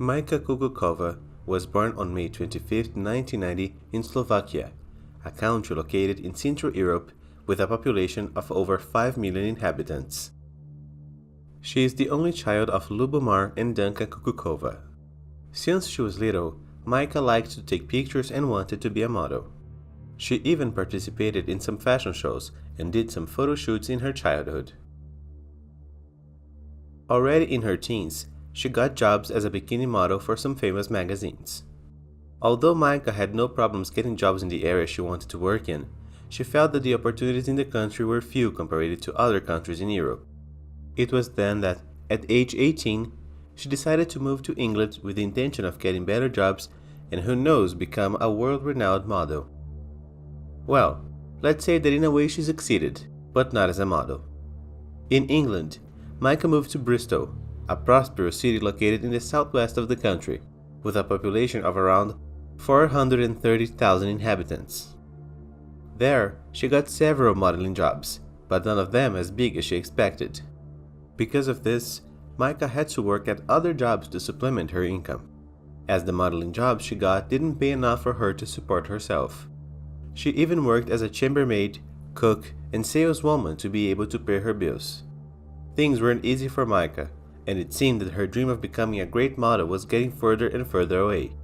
Mayka Kukucova was born on May 25, 1990 in Slovakia, a country located in Central Europe with a population of over 5 million inhabitants. She is the only child of Lubomir and Danka Kukucova. Since she was little, Mayka liked to take pictures and wanted to be a model. She even participated in some fashion shows and did some photo shoots in her childhood. Already in her teens, she got jobs as a bikini model for some famous magazines. Although Mayka had no problems getting jobs in the area she wanted to work in, she felt that the opportunities in the country were few compared to other countries in Europe. It was then that, at age 18, she decided to move to England with the intention of getting better jobs and, who knows, become a world-renowned model. Well, let's say that in a way she succeeded, but not as a model. In England, Mayka moved to Bristol, a prosperous city located in the southwest of the country, with a population of around 430,000 inhabitants. There, she got several modeling jobs, but none of them as big as she expected. Because of this, Mayka had to work at other jobs to supplement her income, as the modeling jobs she got didn't pay enough for her to support herself. She even worked as a chambermaid, cook, and saleswoman to be able to pay her bills. Things weren't easy for Mayka, and it seemed that her dream of becoming a great model was getting further and further away.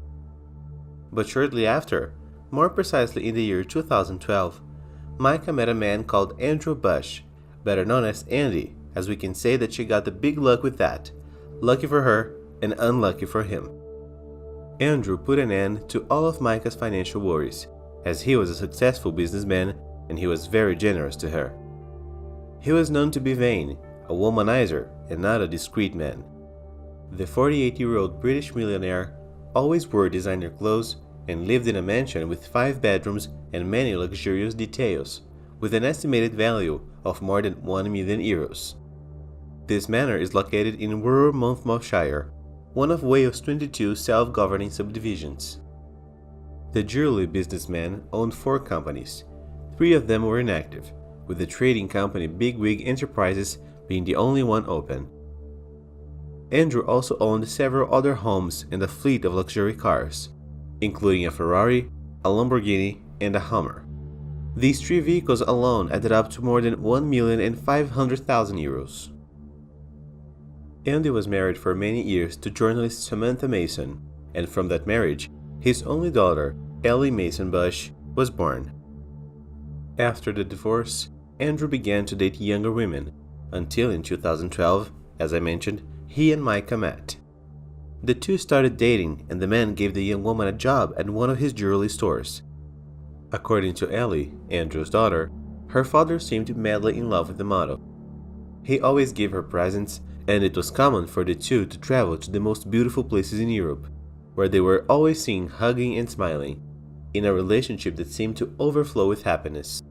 But shortly after, more precisely in the year 2012, Mayka met a man called Andrew Bush, better known as Andy, as we can say that she got the big luck with that, lucky for her and unlucky for him. Andrew put an end to all of Mayka's financial worries, as he was a successful businessman and he was very generous to her. He was known to be vain, a womanizer, and not a discreet man. The 48-year-old British millionaire always wore designer clothes and lived in a mansion with 5 bedrooms and many luxurious details, with an estimated value of more than €1 million. This manor is located in rural Monmouthshire, one of Wales' 22 self-governing subdivisions. The jewelry businessman owned 4 companies. 3 of them were inactive, with the trading company Bigwig Enterprises being the only one open. Andrew also owned several other homes and a fleet of luxury cars, including a Ferrari, a Lamborghini, and a Hummer. These 3 vehicles alone added up to more than €1,500,000. Andy was married for many years to journalist Samantha Mason, and from that marriage, his only daughter, Ellie Mason Bush, was born. After the divorce, Andrew began to date younger women, until in 2012, as I mentioned, he and Mayka met. The two started dating, and the man gave the young woman a job at one of his jewelry stores. According to Ellie, Andrew's daughter, her father seemed madly in love with the model. He always gave her presents, and it was common for the two to travel to the most beautiful places in Europe, where they were always seen hugging and smiling, in a relationship that seemed to overflow with happiness.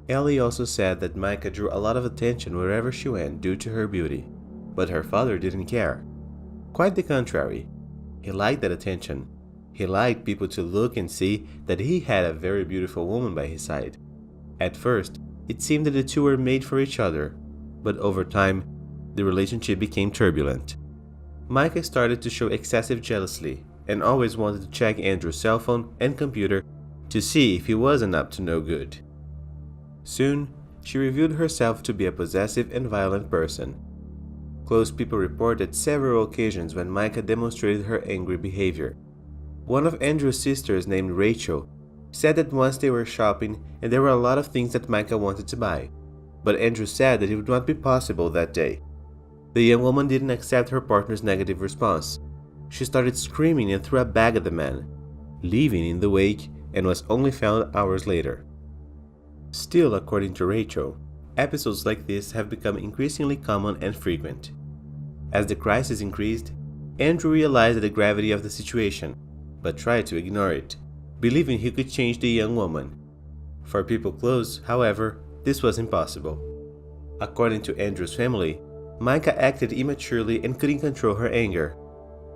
Ellie also said that Mayka drew a lot of attention wherever she went due to her beauty, but her father didn't care. Quite the contrary. He liked that attention. He liked people to look and see that he had a very beautiful woman by his side. At first, it seemed that the two were made for each other, but over time, the relationship became turbulent. Mayka started to show excessive jealousy and always wanted to check Andrew's cell phone and computer to see if he wasn't up to no good. Soon, she revealed herself to be a possessive and violent person. Close people reported several occasions when Mayka demonstrated her angry behavior. One of Andrew's sisters, named Rachel, said that once they were shopping and there were a lot of things that Mayka wanted to buy, but Andrew said that it would not be possible that day. The young woman didn't accept her partner's negative response. She started screaming and threw a bag at the man, leaving in the wake, and was only found hours later. Still, according to Rachel, episodes like this have become increasingly common and frequent. As the crisis increased, Andrew realized the gravity of the situation, but tried to ignore it, believing he could change the young woman. For people close, however, this was impossible. According to Andrew's family, Mayka acted immaturely and couldn't control her anger.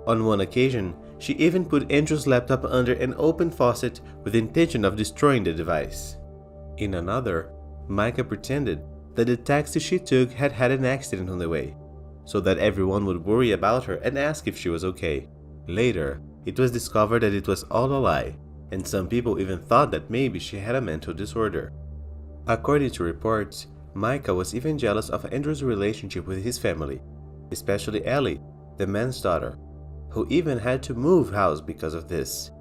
On one occasion, she even put Andrew's laptop under an open faucet with the intention of destroying the device. In another, Mayka pretended that the taxi she took had had an accident on the way, so that everyone would worry about her and ask if she was okay. Later, it was discovered that it was all a lie, and some people even thought that maybe she had a mental disorder. According to reports, Mayka was even jealous of Andrew's relationship with his family, especially Ellie, the man's daughter, who even had to move house because of this.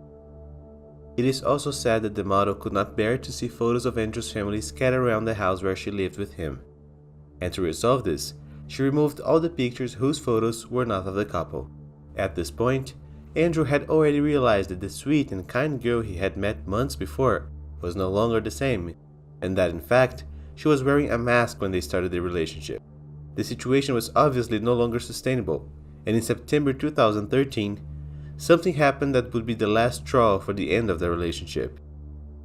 It is also said that the model could not bear to see photos of Andrew's family scattered around the house where she lived with him. And to resolve this, she removed all the pictures whose photos were not of the couple. At this point, Andrew had already realized that the sweet and kind girl he had met months before was no longer the same, and that in fact, she was wearing a mask when they started their relationship. The situation was obviously no longer sustainable, and in September 2013, something happened that would be the last straw for the end of the relationship.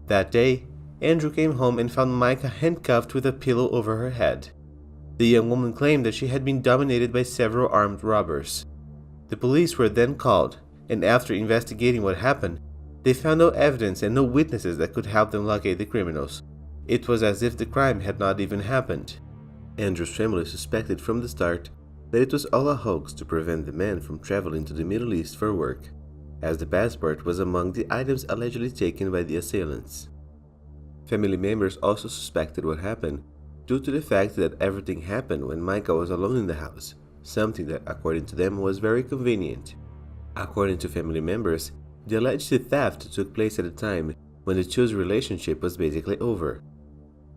That day, Andrew came home and found Mayka handcuffed with a pillow over her head. The young woman claimed that she had been dominated by several armed robbers. The police were then called, and after investigating what happened, they found no evidence and no witnesses that could help them locate the criminals. It was as if the crime had not even happened. Andrew's family suspected from the start that it was all a hoax to prevent the man from traveling to the Middle East for work, as the passport was among the items allegedly taken by the assailants. Family members also suspected what happened due to the fact that everything happened when Mayka was alone in the house, something that, according to them, was very convenient. According to family members, the alleged theft took place at a time when the two's relationship was basically over.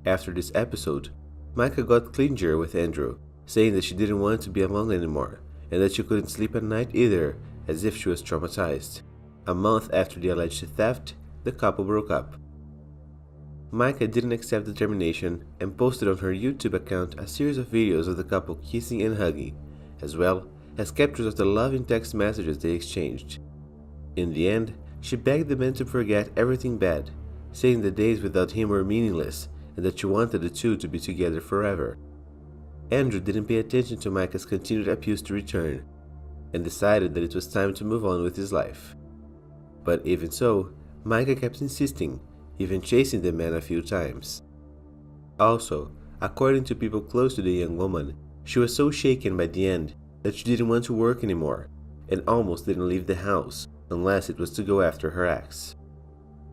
After this episode, Mayka got clingier with Andrew, saying that she didn't want to be alone anymore and that she couldn't sleep at night either, as if she was traumatized. A month after the alleged theft, the couple broke up. Mayka didn't accept the termination and posted on her YouTube account a series of videos of the couple kissing and hugging, as well as captures of the loving text messages they exchanged. In the end, she begged the man to forget everything bad, saying the days without him were meaningless and that she wanted the two to be together forever. Andrew didn't pay attention to Mayka's continued appeals to return and decided that it was time to move on with his life. But even so, Mayka kept insisting, even chasing the man a few times. Also, according to people close to the young woman, she was so shaken by the end that she didn't want to work anymore and almost didn't leave the house unless it was to go after her ex.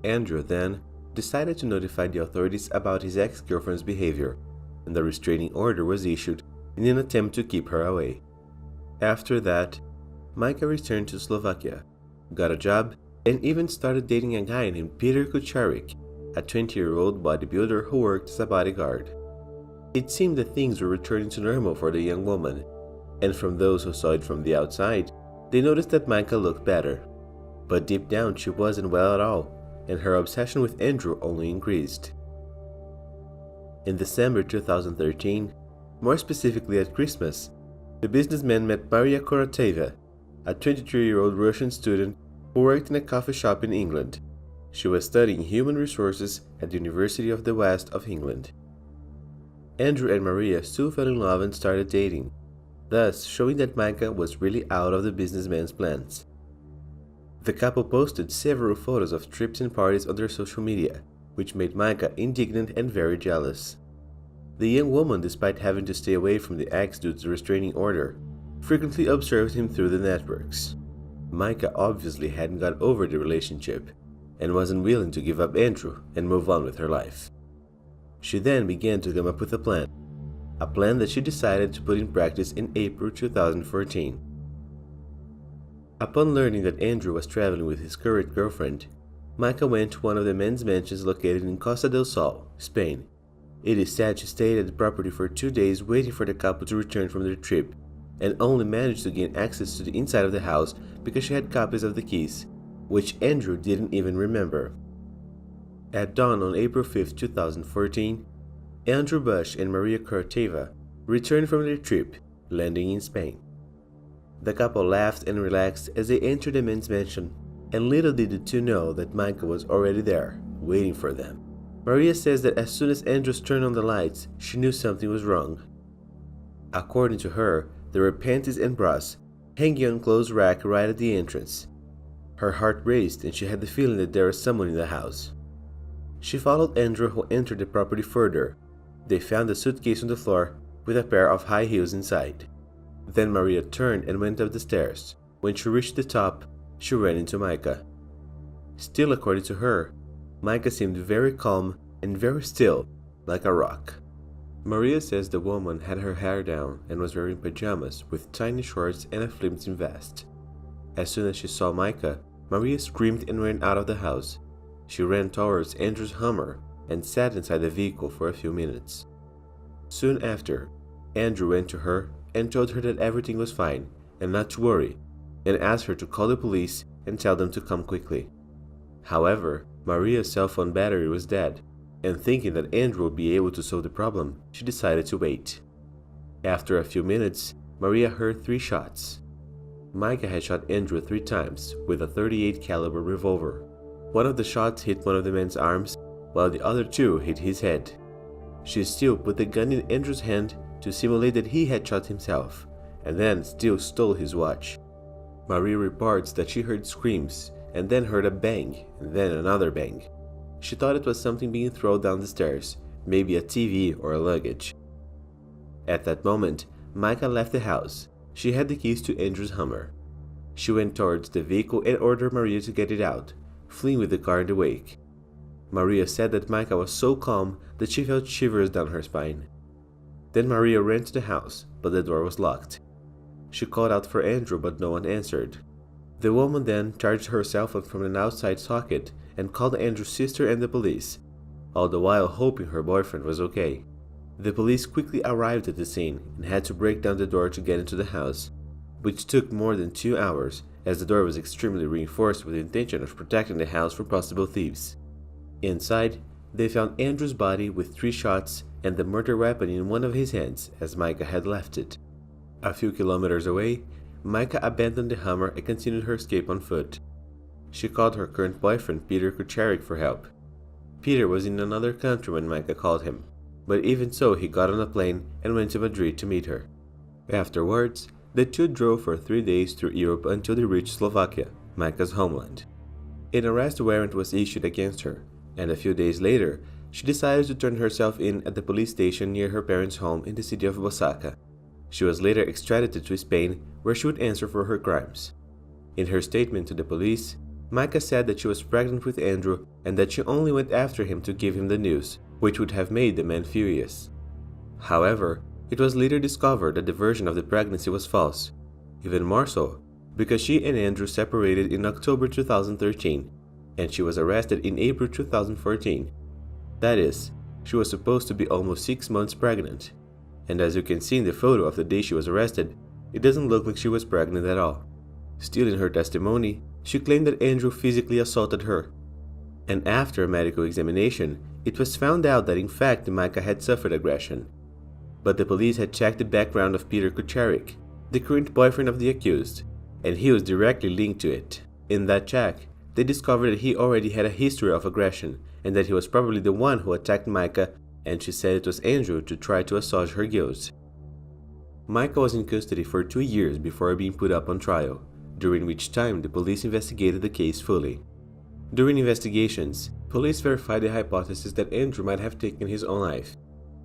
Andrew then decided to notify the authorities about his ex-girlfriend's behavior, and a restraining order was issued in an attempt to keep her away. After that, Mayka returned to Slovakia, got a job, and even started dating a guy named Peter Kucharik, a 20-year-old bodybuilder who worked as a bodyguard. It seemed that things were returning to normal for the young woman, and from those who saw it from the outside, they noticed that Mayka looked better. But deep down she wasn't well at all, and her obsession with Andrew only increased. In December 2013, more specifically at Christmas, the businessman met Mayka Kukucova, a 23-year-old Russian student who worked in a coffee shop in England. She was studying human resources at the University of the West of England. Andrew and Maria soon fell in love and started dating, thus showing that Mayka was really out of the businessman's plans. The couple posted several photos of trips and parties on their social media, which made Mayka indignant and very jealous. The young woman, despite having to stay away from the ex due to the restraining order, frequently observed him through the networks. Mayka obviously hadn't got over the relationship and wasn't willing to give up Andrew and move on with her life. She then began to come up with a plan that she decided to put in practice in April 2014. Upon learning that Andrew was traveling with his current girlfriend, Mayka went to one of the men's mansions located in Costa del Sol, Spain. It is said she stayed at the property for 2 days waiting for the couple to return from their trip, and only managed to gain access to the inside of the house because she had copies of the keys, which Andrew didn't even remember. At dawn on April 5, 2014, Andrew Bush and Mayka Kukucova returned from their trip, landing in Spain. The couple laughed and relaxed as they entered the men's mansion, and little did the two know that Mayka was already there, waiting for them. Maria says that as soon as Andrew turned on the lights, she knew something was wrong. According to her, there were panties and bras hanging on a clothes rack right at the entrance. Her heart raced and she had the feeling that there was someone in the house. She followed Andrew, who entered the property further. They found a suitcase on the floor with a pair of high heels inside. Then Maria turned and went up the stairs. When she reached the top, she ran into Mayka. Still according to her, Mayka seemed very calm and very still, like a rock. Maria says the woman had her hair down and was wearing pajamas with tiny shorts and a flimsy vest. As soon as she saw Mayka, Maria screamed and ran out of the house. She ran towards Andrew's Hummer and sat inside the vehicle for a few minutes. Soon after, Andrew went to her and told her that everything was fine and not to worry, and asked her to call the police and tell them to come quickly. However, Maria's cell phone battery was dead, and thinking that Andrew would be able to solve the problem, she decided to wait. After a few minutes, Maria heard 3 shots. Mayka had shot Andrew 3 times with a .38 caliber revolver. One of the shots hit one of the man's arms, while the other 2 hit his head. She still put the gun in Andrew's hand to simulate that he had shot himself, and then still stole his watch. Maria reports that she heard screams, and then heard a bang, and then another bang. She thought it was something being thrown down the stairs, maybe a TV or a luggage. At that moment, Mayka left the house. She had the keys to Andrew's Hummer. She went towards the vehicle and ordered Maria to get it out, fleeing with the car in the wake. Maria said that Mayka was so calm that she felt shivers down her spine. Then Maria ran to the house, but the door was locked. She called out for Andrew, but no one answered. The woman then charged her cell phone from an outside socket and called Andrew's sister and the police, all the while hoping her boyfriend was okay. The police quickly arrived at the scene and had to break down the door to get into the house, which took more than 2 hours as the door was extremely reinforced with the intention of protecting the house from possible thieves. Inside, they found Andrew's body with 3 shots and the murder weapon in one of his hands as Mayka had left it. A few kilometers away, Mayka abandoned the Hummer and continued her escape on foot. She called her current boyfriend Peter Kukucova for help. Peter was in another country when Mayka called him, but even so he got on a plane and went to Madrid to meet her. Afterwards, the 2 drove for 3 days through Europe until they reached Slovakia, Mayka's homeland. An arrest warrant was issued against her, and a few days later, she decided to turn herself in at the police station near her parents' home in the city of Osaka. She was later extradited to Spain, where she would answer for her crimes. In her statement to the police, Mayka said that she was pregnant with Andrew and that she only went after him to give him the news, which would have made the man furious. However, it was later discovered that the version of the pregnancy was false, even more so, because she and Andrew separated in October 2013, and she was arrested in April 2014. That is, she was supposed to be almost 6 months pregnant. And as you can see in the photo of the day she was arrested, it doesn't look like she was pregnant at all. Still, in her testimony, she claimed that Andrew physically assaulted her. And after a medical examination, it was found out that in fact Mayka had suffered aggression. But the police had checked the background of Peter Kukucova, the current boyfriend of the accused, and he was directly linked to it. In that check, they discovered that he already had a history of aggression, and that he was probably the one who attacked Mayka, and she said it was Andrew to try to assuage her guilt. Mayka was in custody for 2 years before being put up on trial, during which time the police investigated the case fully. During investigations, police verified the hypothesis that Andrew might have taken his own life,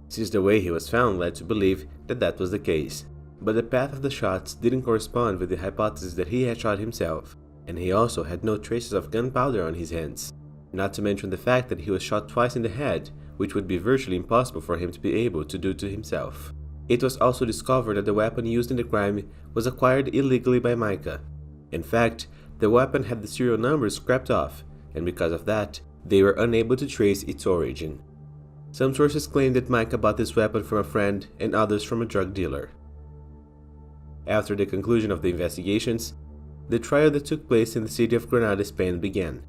since the way he was found led to believe that that was the case. But the path of the shots didn't correspond with the hypothesis that he had shot himself, and he also had no traces of gunpowder on his hands, not to mention the fact that he was shot twice in the head, which would be virtually impossible for him to be able to do to himself. It was also discovered that the weapon used in the crime was acquired illegally by Mayka. In fact, the weapon had the serial numbers scrapped off, and because of that, they were unable to trace its origin. Some sources claim that Mayka bought this weapon from a friend and others from a drug dealer. After the conclusion of the investigations, the trial that took place in the city of Granada, Spain began.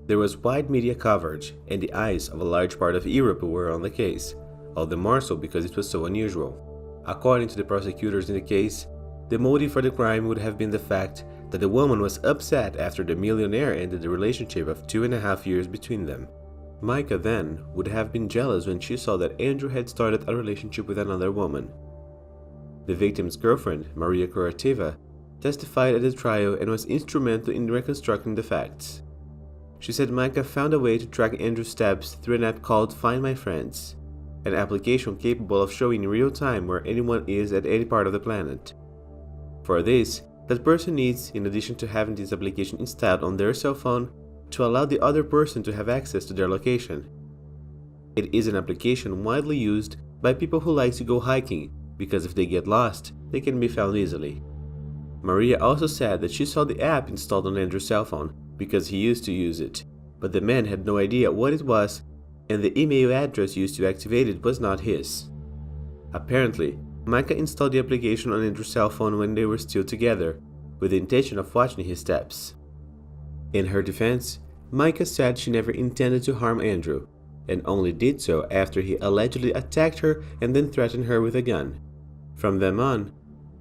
There was wide media coverage, and the eyes of a large part of Europe were on the case, all the more so because it was so unusual. According to the prosecutors in the case, the motive for the crime would have been the fact that the woman was upset after the millionaire ended the relationship of 2.5 years between them. Mayka then would have been jealous when she saw that Andrew had started a relationship with another woman. The victim's girlfriend, Mayka Kukucova, testified at the trial and was instrumental in reconstructing the facts. She said Mayka found a way to track Andrew's steps through an app called Find My Friends, an application capable of showing in real time where anyone is at any part of the planet. For this, That person needs, in addition to having this application installed on their cell phone, to allow the other person to have access to their location. It is an application widely used by people who like to go hiking because if they get lost, they can be found easily. Maria also said that she saw the app installed on Andrew's cell phone because he used to use it, but the man had no idea what it was and the email address used to activate it was not his. Apparently, Mayka installed the application on Andrew's cell phone when they were still together, with the intention of watching his steps. In her defense, Mayka said she never intended to harm Andrew, and only did so after he allegedly attacked her and then threatened her with a gun. From then on,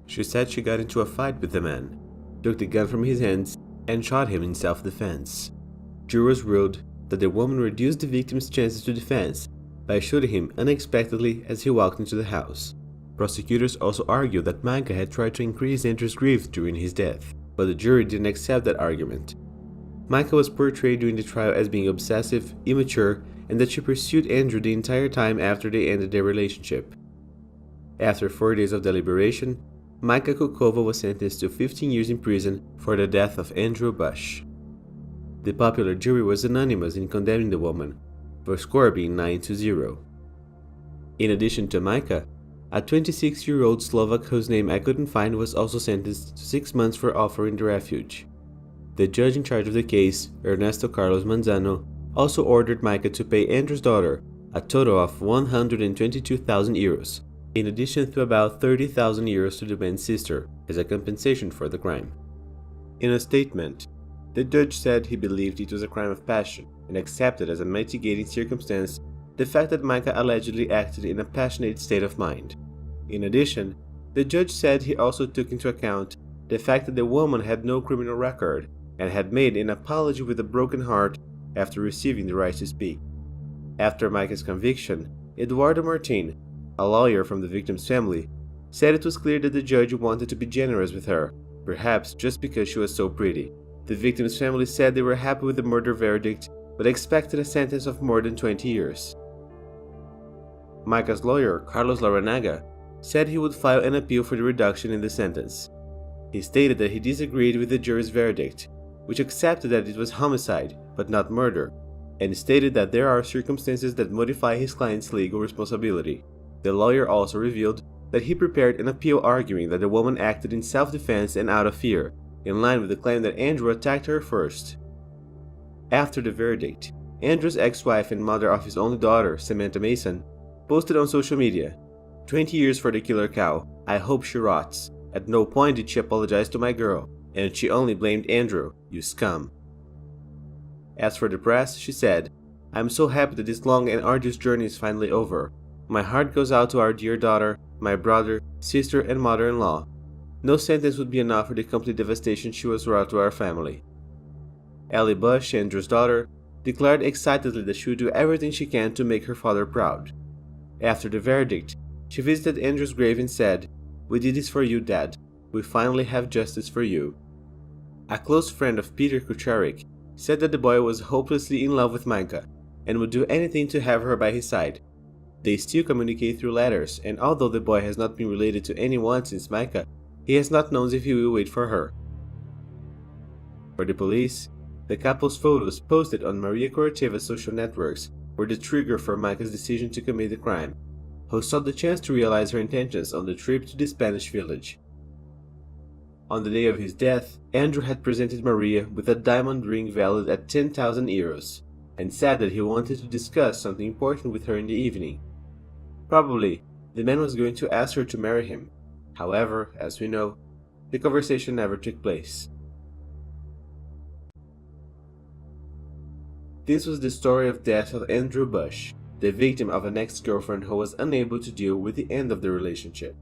she said she got into a fight with the man, took the gun from his hands, and shot him in self-defense. Jurors ruled that the woman reduced the victim's chances to defense by shooting him unexpectedly as he walked into the house. Prosecutors also argued that Mayka had tried to increase Andrew's grief during his death, but the jury didn't accept that argument. Mayka was portrayed during the trial as being obsessive, immature, and that she pursued Andrew the entire time after they ended their relationship. After 4 days of deliberation, Mayka Kukucova was sentenced to 15 years in prison for the death of Andrew Bush. The popular jury was unanimous in condemning the woman, their score being 9-0. In addition to Mayka, a 26-year-old Slovak whose name I couldn't find was also sentenced to 6 months for offering the refuge. The judge in charge of the case, Ernesto Carlos Manzano, also ordered Mayka to pay Andrew's daughter a total of 122,000 euros, in addition to about 30,000 euros to the man's sister, as a compensation for the crime. In a statement, the judge said he believed it was a crime of passion and accepted as a mitigating circumstance the fact that Mayka allegedly acted in a passionate state of mind. In addition, the judge said he also took into account the fact that the woman had no criminal record and had made an apology with a broken heart after receiving the right to speak. After Mayka's conviction, Eduardo Martin, a lawyer from the victim's family, said it was clear that the judge wanted to be generous with her, perhaps just because she was so pretty. The victim's family said they were happy with the murder verdict, but expected a sentence of more than 20 years. Mayka's lawyer, Carlos Laranaga, said he would file an appeal for the reduction in the sentence. He stated that he disagreed with the jury's verdict, which accepted that it was homicide, but not murder, and stated that there are circumstances that modify his client's legal responsibility. The lawyer also revealed that he prepared an appeal arguing that the woman acted in self-defense and out of fear, in line with the claim that Andrew attacked her first. After the verdict, Andrew's ex-wife and mother of his only daughter, Samantha Mason, posted on social media, 20 years for the killer cow, I hope she rots. At no point did she apologize to my girl, and she only blamed Andrew, you scum. As for the press, she said, I'm so happy that this long and arduous journey is finally over. My heart goes out to our dear daughter, my brother, sister, and mother-in-law. No sentence would be enough for the complete devastation she was brought to our family. Ellie Bush, Andrew's daughter, declared excitedly that she would do everything she can to make her father proud. After the verdict, she visited Andrew's grave and said, We did this for you, Dad. We finally have justice for you. A close friend of Peter Kucharik said that the boy was hopelessly in love with Mayka and would do anything to have her by his side. They still communicate through letters, and although the boy has not been related to anyone since Mayka, he has not known if he will wait for her. For the police, the couple's photos posted on Maria Kukucova's social networks were the trigger for Mayka's decision to commit the crime, who saw the chance to realize her intentions on the trip to the Spanish village. On the day of his death, Andrew had presented Maria with a diamond ring valued at 10,000 euros, and said that he wanted to discuss something important with her in the evening. Probably, the man was going to ask her to marry him. However, as we know, the conversation never took place. This was the story of death of Andrew Bush, the victim of an ex-girlfriend who was unable to deal with the end of the relationship.